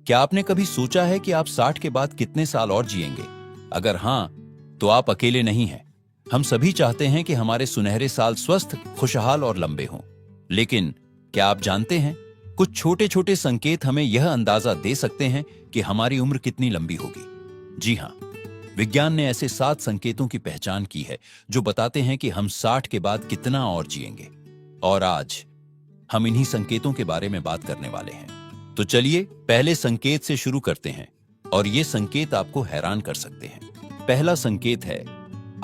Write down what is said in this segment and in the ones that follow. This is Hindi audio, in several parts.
क्या आपने कभी सोचा है कि आप 60 के बाद कितने साल और जिएंगे? अगर हां, तो आप अकेले नहीं हैं। हम सभी चाहते हैं कि हमारे सुनहरे साल स्वस्थ, खुशहाल और लंबे हों। लेकिन क्या आप जानते हैं, कुछ छोटे छोटे संकेत हमें यह अंदाजा दे सकते हैं कि हमारी उम्र कितनी लंबी होगी। जी हां, विज्ञान ने ऐसे 7 संकेतों की पहचान की है जो बताते हैं कि हम 60 के बाद कितना और जिएंगे। और आज हम इन्हीं संकेतों के बारे में बात करने वाले हैं। तो चलिए पहले संकेत से शुरू करते हैं, और ये संकेत आपको हैरान कर सकते हैं। पहला संकेत है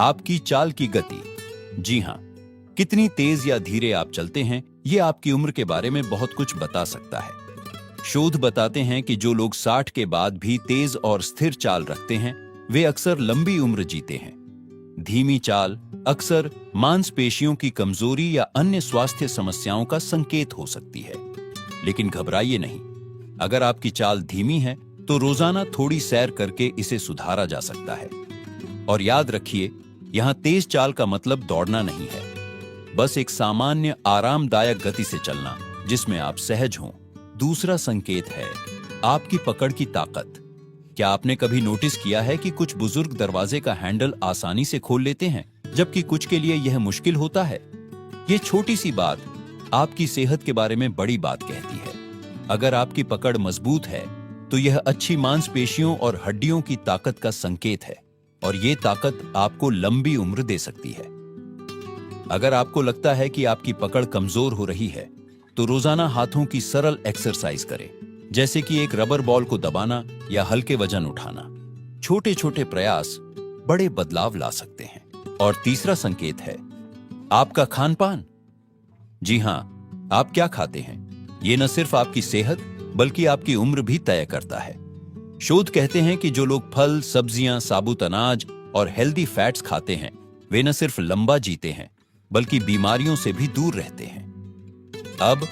आपकी चाल की गति। जी हां, कितनी तेज या धीरे आप चलते हैं, ये आपकी उम्र के बारे में बहुत कुछ बता सकता है। शोध बताते हैं कि जो लोग 60 के बाद भी तेज और स्थिर चाल रखते हैं, वे अक्सर लंबी उम्र जीते हैं। धीमी चाल अक्सर मांसपेशियों की कमजोरी या अन्य स्वास्थ्य समस्याओं का संकेत हो सकती है। लेकिन घबराइए नहीं, अगर आपकी चाल धीमी है तो रोजाना थोड़ी सैर करके इसे सुधारा जा सकता है। और याद रखिए, यहां तेज चाल का मतलब दौड़ना नहीं है, बस एक सामान्य आरामदायक गति से चलना जिसमें आप सहज हों। दूसरा संकेत है आपकी पकड़ की ताकत। क्या आपने कभी नोटिस किया है कि कुछ बुजुर्ग दरवाजे का हैंडल आसानी से खोल लेते हैं, जबकि कुछ के लिए यह मुश्किल होता है? यह छोटी सी बात आपकी सेहत के बारे में बड़ी बात कहती है। अगर आपकी पकड़ मजबूत है तो यह अच्छी मांसपेशियों और हड्डियों की ताकत का संकेत है, और यह ताकत आपको लंबी उम्र दे सकती है। अगर आपको लगता है कि आपकी पकड़ कमजोर हो रही है, तो रोजाना हाथों की सरल एक्सरसाइज करें, जैसे कि एक रबर बॉल को दबाना या हल्के वजन उठाना। छोटे छोटे प्रयास बड़े बदलाव ला सकते हैं। और तीसरा संकेत है आपका खान पान। जी हां, आप क्या खाते हैं, ये न सिर्फ आपकी सेहत बल्कि आपकी उम्र भी तय करता है। शोध कहते हैं कि जो लोग फल, सब्जियां, साबुत अनाज और हेल्दी फैट्स खाते हैं, वे न सिर्फ लंबा जीते हैं बल्कि बीमारियों से भी दूर रहते हैं। अब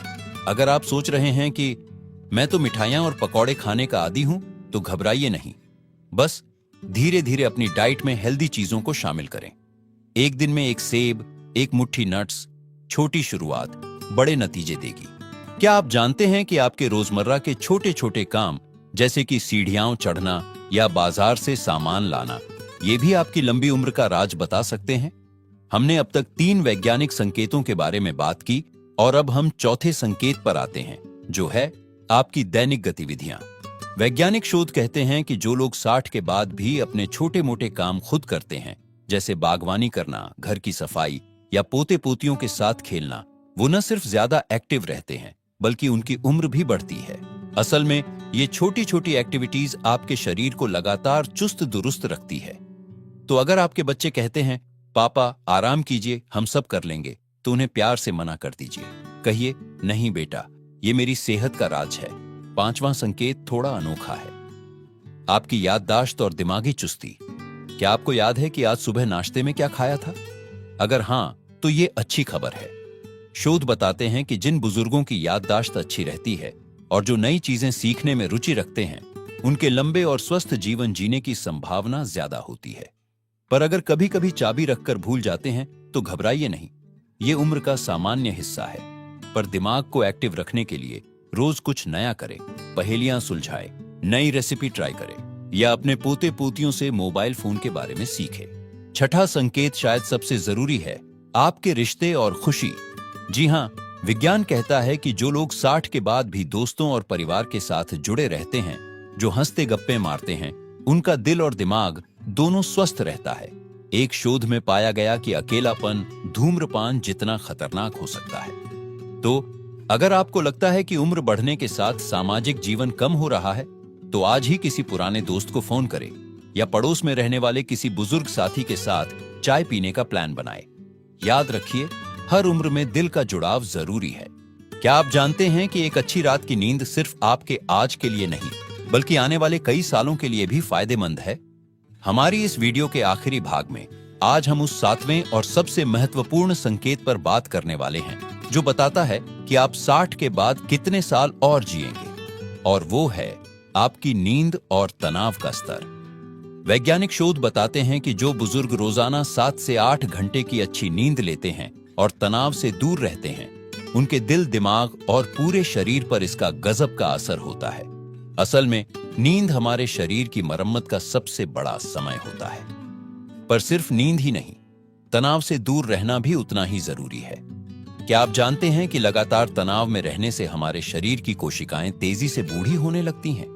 अगर आप सोच रहे हैं कि मैं तो मिठाइयां और पकौड़े खाने का आदी हूं, तो घबराइए नहीं। बस धीरे धीरे अपनी डाइट में हेल्दी चीजों को शामिल करें। एक दिन में एक सेब, एक मुट्ठी नट्स, छोटी शुरुआत बड़े नतीजे देगी। क्या आप जानते हैं कि आपके रोजमर्रा के छोटे छोटे काम, जैसे कि सीढ़ियां चढ़ना या बाजार से सामान लाना, ये भी आपकी लंबी उम्र का राज बता सकते हैं? हमने अब तक 3 वैज्ञानिक संकेतों के बारे में बात की, और अब हम चौथे संकेत पर आते हैं, जो है आपकी दैनिक गतिविधियां। वैज्ञानिक शोध कहते हैं कि जो लोग 60 के बाद भी अपने छोटे मोटे काम खुद करते हैं, जैसे बागवानी करना, घर की सफाई या पोते पोतियों के साथ खेलना, वो न सिर्फ ज्यादा एक्टिव रहते हैं बल्कि उनकी उम्र भी बढ़ती है। असल में ये छोटी छोटी एक्टिविटीज आपके शरीर को लगातार चुस्त दुरुस्त रखती है। तो अगर आपके बच्चे कहते हैं पापा आराम कीजिए, हम सब कर लेंगे, तो उन्हें प्यार से मना कर दीजिए। कहिए नहीं बेटा, ये मेरी सेहत का राज है। 5वां संकेत थोड़ा अनोखा है आपकी याददाश्त और दिमागी चुस्ती। क्या आपको याद है कि आज सुबह नाश्ते में क्या खाया था? अगर हां, तो ये अच्छी खबर है। शोध बताते हैं कि जिन बुजुर्गों की याददाश्त अच्छी रहती है और जो नई चीजें सीखने में रुचि रखते हैं, उनके लंबे और स्वस्थ जीवन जीने की संभावना ज्यादा होती है। पर अगर कभी कभी चाबी रखकर भूल जाते हैं, तो घबराइए नहीं, ये उम्र का सामान्य हिस्सा है। पर दिमाग को एक्टिव रखने के लिए रोज कुछ नया करें, पहेलियां सुलझाएं, नई रेसिपी ट्राई करें या अपने पोते पोतियों से मोबाइल फोन के बारे में सीखें। छठा संकेत शायद सबसे जरूरी है, आपके रिश्ते और खुशी। जी हां, विज्ञान कहता है कि जो लोग 60 के बाद भी दोस्तों और परिवार के साथ जुड़े रहते हैं, जो हंसते गप्पे मारते हैं, उनका दिल और दिमाग दोनों स्वस्थ रहता है। एक शोध में पाया गया कि अकेलापन धूम्रपान जितना खतरनाक हो सकता है। तो अगर आपको लगता है कि उम्र बढ़ने के साथ सामाजिक जीवन कम हो रहा है, तो आज ही किसी पुराने दोस्त को फोन करें या पड़ोस में रहने वाले किसी बुजुर्ग साथी के साथ चाय पीने का प्लान बनाएं। याद रखिए, हर उम्र में दिल का जुड़ाव जरूरी है। क्या आप जानते हैं कि एक अच्छी रात की नींद सिर्फ आपके आज के लिए नहीं, बल्कि आने वाले कई सालों के लिए भी फायदेमंद है? हमारी इस वीडियो के आखिरी भाग में आज हम उस 7वें और सबसे महत्वपूर्ण संकेत पर बात करने वाले हैं, जो बताता है कि आप 60 के बाद कितने साल और जिएंगे, और वो है आपकी नींद और तनाव का स्तर। वैज्ञानिक शोध बताते हैं कि जो बुजुर्ग रोजाना 7 से 8 घंटे की अच्छी नींद लेते हैं और तनाव से दूर रहते हैं, उनके दिल, दिमाग और पूरे शरीर पर इसका गजब का असर होता है। असल में नींद हमारे शरीर की मरम्मत का सबसे बड़ा समय होता है। पर सिर्फ नींद ही नहीं, तनाव से दूर रहना भी उतना ही जरूरी है। क्या आप जानते हैं कि लगातार तनाव में रहने से हमारे शरीर की कोशिकाएं तेजी से बूढ़ी होने लगती हैं?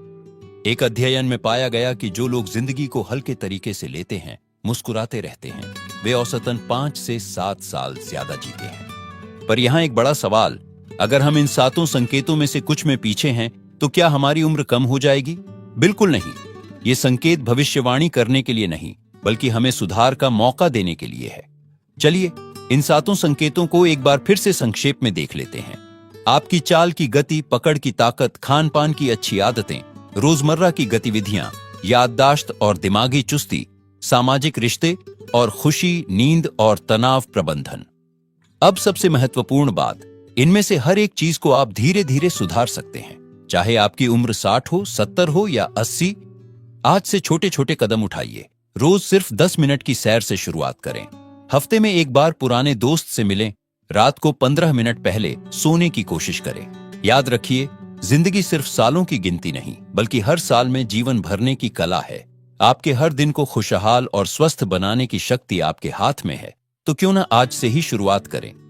एक अध्ययन में पाया गया कि जो लोग जिंदगी को हल्के तरीके से लेते हैं, मुस्कुराते रहते हैं, वे औसतन 5 से 7 साल ज्यादा जीते हैं। पर यहां एक बड़ा सवाल, अगर हम इन 7 संकेतों में से कुछ में पीछे हैं, तो क्या हमारी उम्र कम हो जाएगी? बिल्कुल नहीं। ये संकेत भविष्यवाणी करने के लिए नहीं, बल्कि हमें सुधार का मौका देने के लिए है। चलिए इन 7 संकेतों को एक बार फिर से संक्षेप में देख लेते हैं। आपकी चाल की गति, पकड़ की ताकत, खान पान की अच्छी आदतें, रोजमर्रा की गतिविधियां, याददाश्त और दिमागी चुस्ती, सामाजिक रिश्ते और खुशी, नींद और तनाव प्रबंधन। अब सबसे महत्वपूर्ण बात, इनमें से हर एक चीज को आप धीरे धीरे सुधार सकते हैं। चाहे आपकी उम्र 60 हो, 70 हो या 80, आज से छोटे छोटे कदम उठाइए। रोज सिर्फ 10 मिनट की सैर से शुरुआत करें। हफ्ते में एक बार पुराने दोस्त से मिलें। रात को 15 मिनट पहले सोने की कोशिश करें। याद रखिए, जिंदगी सिर्फ सालों की गिनती नहीं, बल्कि हर साल में जीवन भरने की कला है। आपके हर दिन को खुशहाल और स्वस्थ बनाने की शक्ति आपके हाथ में है। तो क्यों ना आज से ही शुरुआत करें।